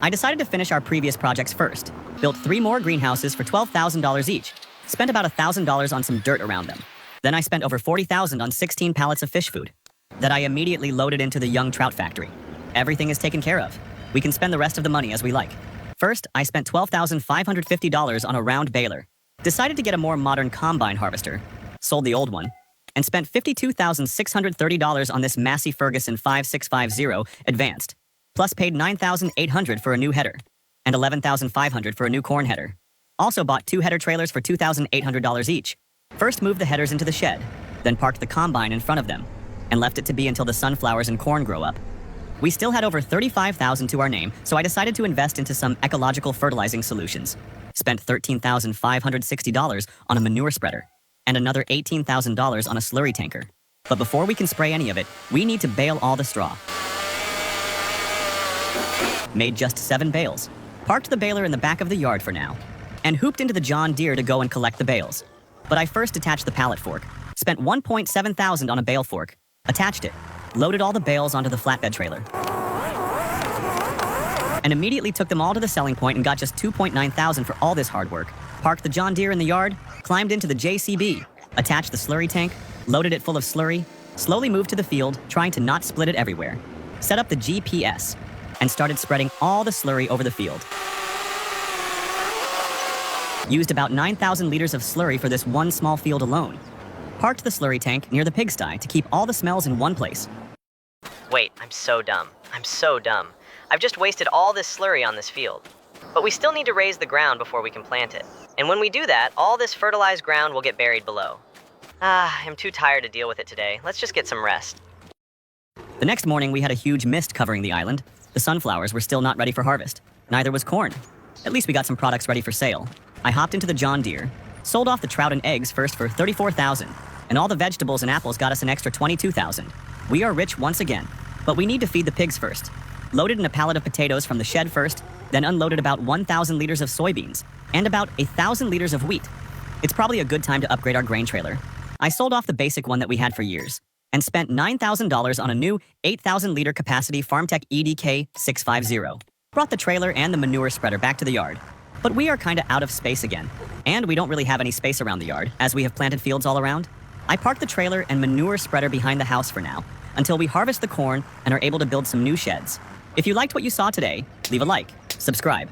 I decided to finish our previous projects first. Built 3 more greenhouses for $12,000 each. Spent about $1,000 on some dirt around them. Then I spent over $40,000 on 16 pallets of fish food that I immediately loaded into the young trout factory. Everything is taken care of. We can spend the rest of the money as we like. First, I spent $12,550 on a round baler. Decided to get a more modern combine harvester. Sold the old one. And spent $52,630 on this Massey Ferguson 5650 Advanced. Plus paid $9,800 for a new header. And $11,500 for a new corn header. Also bought 2 header trailers for $2,800 each. First moved the headers into the shed. Then parked the combine in front of them. And left it to be until the sunflowers and corn grow up. We still had over $35,000 to our name, so I decided to invest into some ecological fertilizing solutions. Spent $13,560 on a manure spreader, and another $18,000 on a slurry tanker. But before we can spray any of it, we need to bale all the straw. Made just 7 bales. Parked the baler in the back of the yard for now, and hooped into the John Deere to go and collect the bales. But I first detached the pallet fork. Spent $1,700 on a bale fork. Attached it. Loaded all the bales onto the flatbed trailer. And immediately took them all to the selling point and got just $2,900 for all this hard work. Parked the John Deere in the yard, climbed into the JCB, attached the slurry tank, loaded it full of slurry, slowly moved to the field, trying to not split it everywhere. Set up the GPS, and started spreading all the slurry over the field. Used about 9,000 liters of slurry for this one small field alone. Parked the slurry tank near the pigsty to keep all the smells in one place. Wait, I'm so dumb. I'm so dumb. I've just wasted all this slurry on this field. But we still need to raise the ground before we can plant it. And when we do that, all this fertilized ground will get buried below. I'm too tired to deal with it today. Let's just get some rest. The next morning, we had a huge mist covering the island. The sunflowers were still not ready for harvest. Neither was corn. At least we got some products ready for sale. I hopped into the John Deere, sold off the trout and eggs first for $34,000, and all the vegetables and apples got us an extra $22,000. We are rich once again, but we need to feed the pigs first. Loaded in a pallet of potatoes from the shed first, then unloaded about 1,000 liters of soybeans, and about 1,000 liters of wheat. It's probably a good time to upgrade our grain trailer. I sold off the basic one that we had for years, and spent $9,000 on a new 8,000 liter capacity FarmTech EDK 650. Brought the trailer and the manure spreader back to the yard. But we are kinda out of space again, and we don't really have any space around the yard, as we have planted fields all around. I parked the trailer and manure spreader behind the house for now, until we harvest the corn and are able to build some new sheds. If you liked what you saw today, leave a like, subscribe,